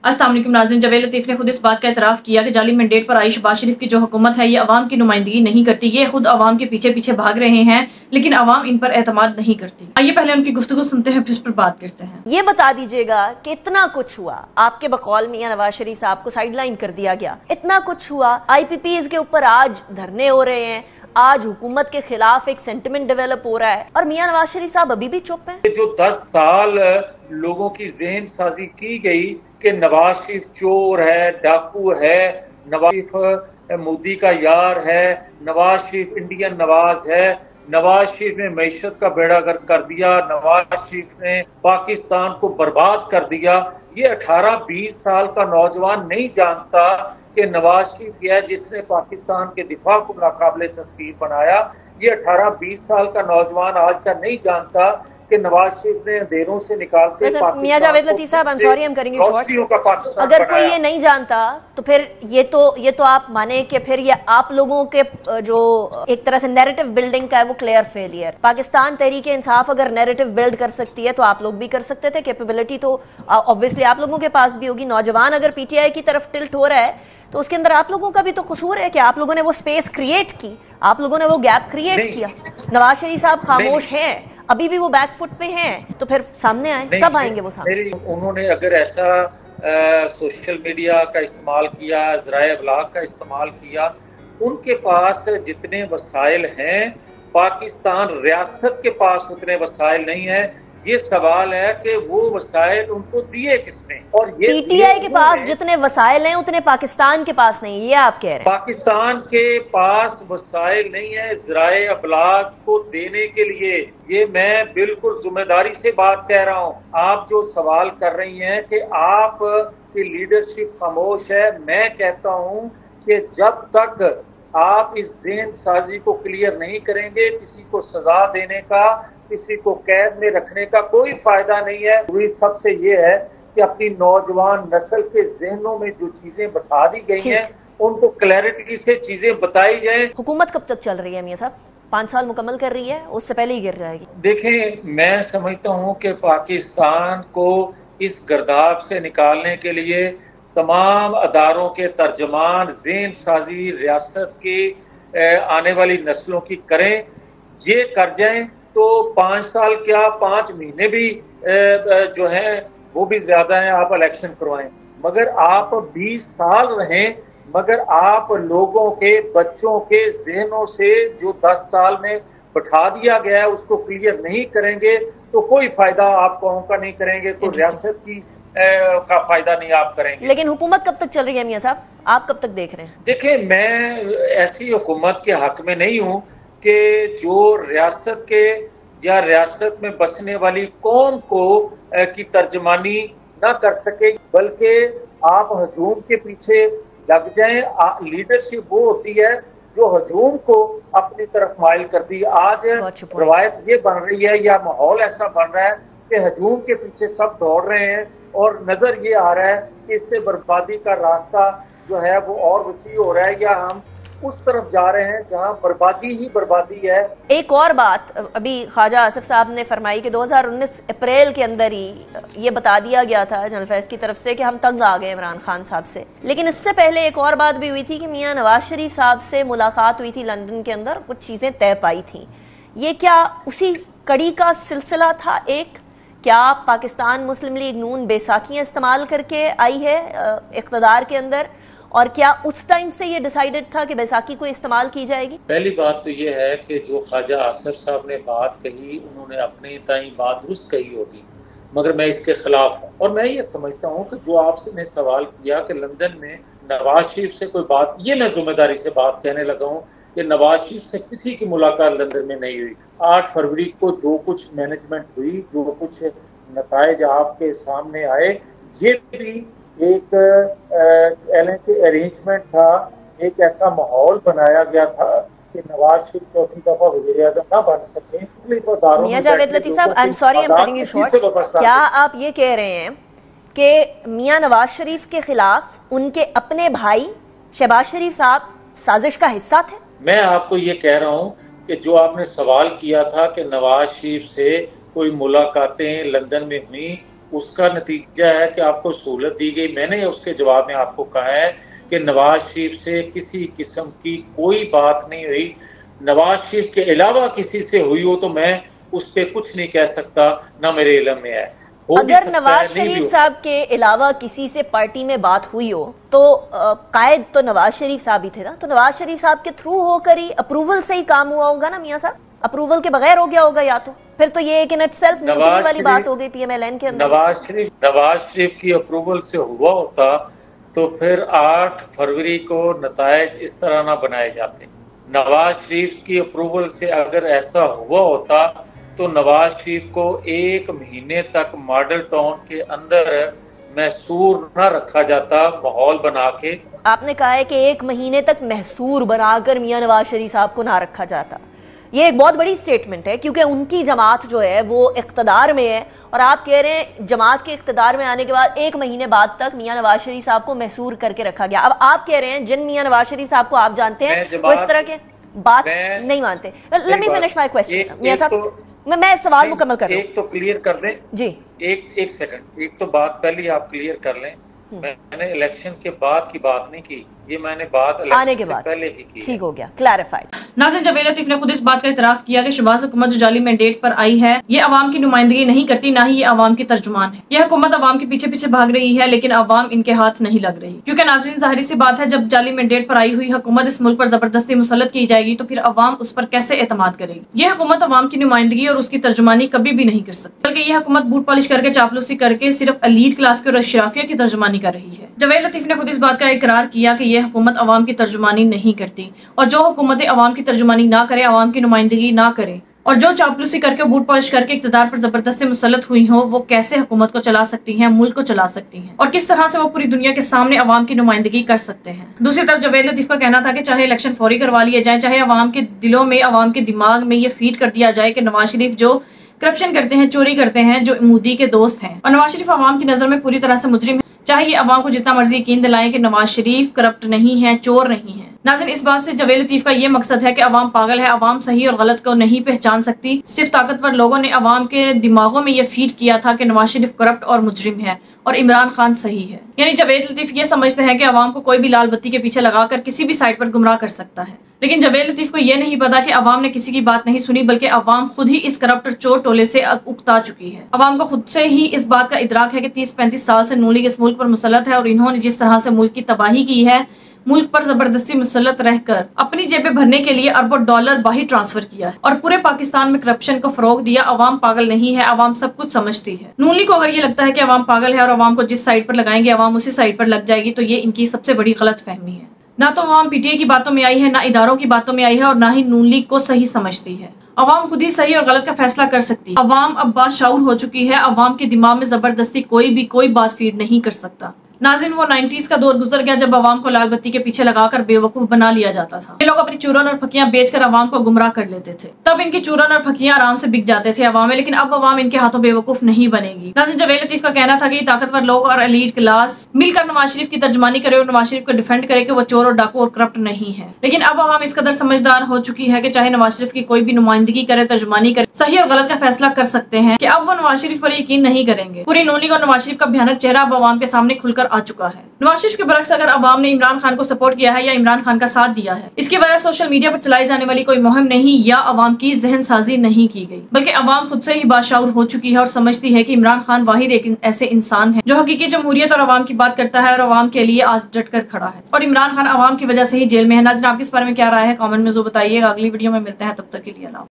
अस्सलाम वालेकुम नाज़रीन, जवेद लतीफ़ ने खुद इस बात का एतराफ़ किया कि जाली मैंडेट पर आई शहबाज शरीफ की जो हुकूमत है ये अवाम की नुमाइंदगी नहीं करती। ये खुद अवाम के पीछे पीछे भाग रहे हैं, लेकिन अवाम इन पर एतमाद नहीं करती। आइए पहले उनकी गुफ्तगू सुनते हैं, फिर इस पर बात करते हैं। ये बता दीजिएगा कि इतना कुछ हुआ, आपके बकौल मियां नवाज शरीफ साहब को साइडलाइन कर दिया गया, इतना कुछ हुआ, IPPs के ऊपर आज धरने हो रहे हैं, आज हुकूमत के खिलाफ एक सेंटिमेंट डेवलप हो रहा है, और मियां नवाज शरीफ साहब अभी भी चुप हैं। जो 10 साल लोगों की ज़हन साजी की गई कि नवाज शरीफ चोर है, डाकू है, नवाज शरीफ मोदी का यार है, नवाज शरीफ इंडियन नवाज है, नवाज शरीफ ने मैशत का बेड़ा गर्क कर दिया, नवाज शरीफ ने पाकिस्तान को बर्बाद कर दिया। ये 18-20 साल का नौजवान नहीं जानता कि नवाज शरीफ है जिसने पाकिस्तान के दिफा को नाकाबिले तस्कीर बनाया। ये 18-20 साल का नौजवान आज का नहीं जानता कि नवाज शरीफ ने अंधेरों से निकाल के मियां जावेद लतीफ साहब, I'm sorry, हम करेंगे शॉर्ट। अगर कोई ये नहीं जानता तो फिर ये तो आप माने कि फिर ये आप लोगों के जो एक तरह से नैरेटिव बिल्डिंग का है वो क्लियर फेलियर। पाकिस्तान तहरीक इंसाफ अगर नैरेटिव बिल्ड कर सकती है तो आप लोग भी कर सकते थे। कैपेबिलिटी तो ऑब्वियसली आप लोगों के पास भी होगी। नौजवान अगर PTI की तरफ टिल्ट हो रहा है तो उसके अंदर आप लोगों का भी तो कसूर है कि आप लोगों ने वो स्पेस क्रिएट की, आप लोगों ने वो गैप क्रिएट किया। नवाज शरीफ साहब खामोश हैं, अभी भी वो बैकफुट पे हैं, तो फिर सामने आए, कब आएंगे वो सामने? उन्होंने अगर ऐसा सोशल मीडिया का इस्तेमाल किया, ज़राए इब्लाग का इस्तेमाल किया, उनके पास जितने वसाइल हैं पाकिस्तान रियासत के पास उतने वसाइल नहीं है। ये सवाल है कि वो वसाइल उनको दिए किसने, और ये PTI के पास जितने वसाइल हैं उतने पाकिस्तान के पास नहीं, ये आप कह रहे हैं? पाकिस्तान के पास वसाइल नहीं है ज़राए इब्लाग को देने के लिए। ये मैं बिल्कुल जिम्मेदारी से बात कह रहा हूँ। आप जो सवाल कर रही हैं कि आप की लीडरशिप खामोश है, मैं कहता हूँ कि जब तक आप इस ज़हन साजी को क्लियर नहीं करेंगे, किसी को सजा देने का, किसी को कैद में रखने का कोई फायदा नहीं है। वही सबसे ये है कि अपनी नौजवान नस्ल के जहनों में जो चीजें बता दी गई हैं उनको क्लैरिटी से चीजें बताई जाए। हुकूमत कब तक चल रही है मियां साहब? 5 साल मुकम्मल कर रही है, उससे पहले ही गिर जाएगी। देखें, मैं समझता हूँ कि पाकिस्तान को इस गर्दाब से निकालने के लिए तमाम अदारों के तर्जमान ज़हन साजी रियासत की आने वाली नस्लों की करें। ये कर जाएं तो 5 साल क्या 5 महीने भी जो है वो भी ज्यादा है। आप इलेक्शन करवाएं, मगर आप 20 साल रहें, मगर आप लोगों के बच्चों के जहनों से जो 10 साल में बैठा दिया गया है उसको क्लियर नहीं करेंगे तो कोई फायदा आप कौम का नहीं करेंगे तो रियासत की का फायदा नहीं आप करेंगे। लेकिन हुकूमत कब तक चल रही है मियां साहब, आप कब तक देख रहे हैं? देखिए, मैं ऐसी हुकूमत के हक में नहीं हूँ कि जो रियासत के या रियासत में बसने वाली कौम को की तर्जमानी ना कर सके, बल्कि आप हजूम के पीछे लग जाएं। लीडरशिप वो होती है जो हजूम को अपनी तरफ माइल करती है। आज रवायत ये बन रही है या माहौल ऐसा बन रहा है कि हजूम के पीछे सब दौड़ रहे हैं और नजर ये आ रहा है कि इससे बर्बादी का रास्ता जो है वो और वसी हो रहा है या हम उस तरफ जा रहे हैं जहां बर्बादी ही बर्बादी है। एक और बात अभी ख्वाजा आसिफ साहब ने फरमाई कि 2019 अप्रैल के अंदर ही ये बता दिया गया था जनरल फैज की तरफ से कि हम तंग आ गए इमरान खान साहब से। लेकिन इससे पहले एक और बात भी हुई थी कि मियां नवाज शरीफ साहब से मुलाकात हुई थी लंदन के अंदर, कुछ चीजें तय पाई थी। ये क्या उसी कड़ी का सिलसिला था? एक क्या पाकिस्तान मुस्लिम लीग नून बैसाखियां इस्तेमाल करके आई है इख्तदार के अंदर, और क्या उस टाइम से ये डिसाइडेड था कि बैसाखी को इस्तेमाल की जाएगी? पहली बात तो ये है कि जो ख्वाजा आसिफ साहब ने बात कही उन्होंने अपने ताई बात दुरुस्त कही होगी, मगर मैं इसके खिलाफ हूँ। और मैं ये समझता हूँ कि जो आपसे ने सवाल किया कि लंदन में नवाज शरीफ से कोई बात, ये मैं जिम्मेदारी से बात कहने लगा हूँ कि नवाज शरीफ से किसी की मुलाकात लंदन में नहीं हुई। 8 फरवरी को जो कुछ मैनेजमेंट हुई, जो कुछ नताइज आपके सामने आए, ये भी एक अरेंजमेंट था, एक ऐसा माहौल बनाया गया था कि नवाज शरीफ चौथी दफा वज़ीर-ए-आज़म ना बन सके। मियां जावेद लतीफ साहब, I am sorry, I am cutting you short. क्या आप ये कह रहे हैं कि मियां नवाज शरीफ के खिलाफ उनके अपने भाई शहबाज शरीफ साहब साजिश का हिस्सा थे? मैं आपको ये कह रहा हूँ कि जो आपने सवाल किया था कि नवाज शरीफ से कोई मुलाकातें लंदन में हुई, उसका नतीजा है कि आपको सहूलत दी गई। मैंने उसके जवाब में आपको कहा है कि नवाज शरीफ से किसी किस्म की कोई बात नहीं हुई। नवाज शरीफ के अलावा किसी से हुई हो तो मैं उस पर कुछ नहीं कह सकता, ना मेरे इल्म में है। अगर नवाज शरीफ साहब के अलावा किसी से पार्टी में बात हुई हो तो कायद तो नवाज शरीफ साहब ही थे ना, तो नवाज शरीफ साहब के थ्रू होकर ही अप्रूवल से ही काम हुआ होगा ना मियां साहब, अप्रूवल के बगैर हो गया होगा या तो फिर तो ये एक इन इटसेल्फ न्यूट्रल वाली बात हो गई PMLN के अंदर। नवाज शरीफ की अप्रूवल से हुआ होता तो फिर 8 फरवरी को नतायज इस तरह ना बनाए जाते। नवाज शरीफ की अप्रूवल से अगर ऐसा हुआ होता तो नवाज शरीफ को 1 महीने तक मॉडल टाउन के अंदर महसूर न रखा जाता, माहौल बना के। आपने कहा है कि 1 महीने तक महसूर बनाकर मियां नवाज शरीफ साहब को ना रखा जाता। ये एक बहुत बड़ी स्टेटमेंट है क्योंकि उनकी जमात जो है वो इख्तदार में है और आप कह रहे हैं जमात के इख्तदार में आने के बाद 1 महीने बाद तक मियां नवाज शरीफ साहब को महसूर करके रखा गया। अब आप कह रहे हैं जिन मियां नवाज शरीफ साहब को आप जानते हैं वो इस तरह के बात नहीं मानते। Let me finish my question मियां साहब, मैं सवाल मुकम्मल कर रहा हूं। एक तो क्लियर कर दें जी, एक सेकंड, एक तो बात पहले आप क्लियर कर लें। मैंने इलेक्शन के बाद की बात नहीं की, ये मैंने बात आने के बाद पहले की। ठीक हो गया, क्लैरिफाइड। नाज़रीन, जवेद लतीफ ने खुद इस बात का इतराफ किया कि शहबाज हुकूमत जो जाली मैंडेट पर आई है ये अवाम की नुमाइंदगी नहीं करती, ना ही ये अवाम की तर्जुमान है। यह हुकूमत अवाम के पीछे पीछे भाग रही है लेकिन अवाम इनके हाथ नहीं लग रही। क्योंकि नाज़रीन जाहिर सी बात है, जब जाली मैंडेट पर आई हुई हुकूमत इस मुल्क पर जबरदस्ती मुसल्लत की जाएगी तो फिर अवाम उस पर कैसे एतमाद करेगी। यह हुकूमत अवाम की नुमाइंदगी और उसकी तर्जुमानी कभी भी नहीं कर सकती, बल्कि यह हुकूमत बूट पॉलिश करके चापलूसी करके सिर्फ एलीट क्लास के और अशराफिया की तर्जुमानी कर रही है। जवेद लतीफ ने खुद इस बात का इकरार किया कि यह हुकूमत अवाम की तर्जुमानी नहीं करती और जो हुकूमतें अवाम की तर्जुमानी ना करे, अवाम की नुमाइंदगी ना करे और जो चापलूसी करके बूट पॉलिश करके इक़्तिदार पर जबरदस्ती मुसल्लत हुई हो, वो कैसे हुकूमत को चला सकती हैं, मुल्क को चला सकती हैं और किस तरह से वो पूरी दुनिया के सामने अवाम की नुमाइंदगी कर सकते हैं। दूसरी तरफ जवेद लतीफ का कहना था कि चाहे इलेक्शन फौरी करवा लिए जाए, चाहे अवाम के दिलों में, अवाम के दिमाग में ये फीड कर दिया जाए कि नवाज शरीफ जो करप्शन करते हैं, चोरी करते हैं, जो मोदी के दोस्त हैं और नवाज शरीफ अवाम की नजर में पूरी तरह से मुजरिम है। चाहे ये अवाम को जितना मर्जी यकीन दिलाएं कि नवाज शरीफ करप्ट नहीं है, चोर नहीं है। नाज़रीन, इस बात से जवेद लतीफ का ये मकसद है कि अवाम पागल है, अवाम सही और गलत को नहीं पहचान सकती। सिर्फ ताकतवर लोगों ने अवाम के दिमागों में ये फीड किया था कि नवाज शरीफ करप्ट और मुजरिम है और इमरान खान सही है। यानी जवेद लतीफ ये समझते हैं कि अवाम को कोई भी लाल बत्ती के पीछे लगाकर किसी भी साइड पर गुमराह कर सकता है। लेकिन जवेद लतीफ को यह नहीं पता कि अवाम ने किसी की बात नहीं सुनी, बल्कि अवाम खुद ही इस करप्ट और चोर टोले से उकता चुकी है। अवाम को खुद से ही इस बात का इदराक है कि 30-35 साल से नून लीग इस मुल्क पर मुसल्लत है और इन्होंने जिस तरह से मुल्क की तबाही की है, मुल्क पर जबरदस्ती मुसल्लत रहकर अपनी जेबें भरने के लिए अरबों डॉलर बाहर ट्रांसफर किया है और पूरे पाकिस्तान में करप्शन को फरोग दिया। अवाम पागल नहीं है, अवाम सब कुछ समझती है। नून लीग को अगर ये लगता है कि अवाम पागल है और अवाम को जिस साइड पर लगाएंगे अवाम उसी साइड पर लग जाएगी, तो ये इनकी सबसे बड़ी गलत फहमी है। ना तो अवाम PTI की बातों में आई है, ना इदारों की बातों में आई है और ना ही नून लीग को सही समझती है। अवाम खुद ही सही और गलत का फैसला कर सकती है। अवाम अब बाशऊर हो चुकी है, अवाम के दिमाग में जबरदस्ती कोई बात फीड नहीं कर सकता। नाज़रीन, वो 90s का दौर गुजर गया जब अवाम को लाल बत्ती के पीछे लगाकर बेवकूफ बना लिया जाता था। ये लोग अपनी चूरन और फकियां बेचकर अवाम को गुमराह कर लेते थे। तब इनकी चूरन और फकियां आराम से बिक जाते थे अवाम में, लेकिन अब अवाम इनके हाथों बेवकूफ नहीं बनेगी। नाज़रीन, जवेद लतीफ का कहना था कि ताकतवर लोग और एलीट क्लास मिलकर नवाज शरीफ की तर्जुमानी करे और नवाज शरीफ को डिफेंड करे कि वो चोर और डाकू और करप्ट नहीं है। लेकिन अब अवाम इस कदर समझदार हो चुकी है कि चाहे नवाज शरीफ की कोई भी नुमाइंदगी करे, तर्जुमानी करे, सही और गलत का फैसला कर सकते हैं कि अब वो नवाज शरीफ पर यकीन नहीं करेंगे। पूरी नून लीग और नवाज शरीफ का भयानक चेहरा अब अवाम के सामने खुलकर आ चुका है। नवाज शरीफ के बरक्स अगर अवाम ने इमरान खान को सपोर्ट किया है या इमरान खान का साथ दिया है, इसके वजह सोशल मीडिया पर चलाई जाने वाली कोई मुहिम नहीं या अवाम की जहन साजी नहीं की गई, बल्कि अवाम खुद से ही बाशऊर हो चुकी है और समझती है कि इमरान खान वाहिद एक ऐसे इंसान है जो हकीकी जमहूरियत और अवाम की बात करता है और अवाम के लिए आज डट कर खड़ा है और इमरान खान अवाम की वजह से ही जेल में है। नाज़रीन, आपकी इस बारे में क्या राय है कमेंट में जो बताइएगा। अगली वीडियो में मिलते हैं, तब तक के लिए अल्लाह।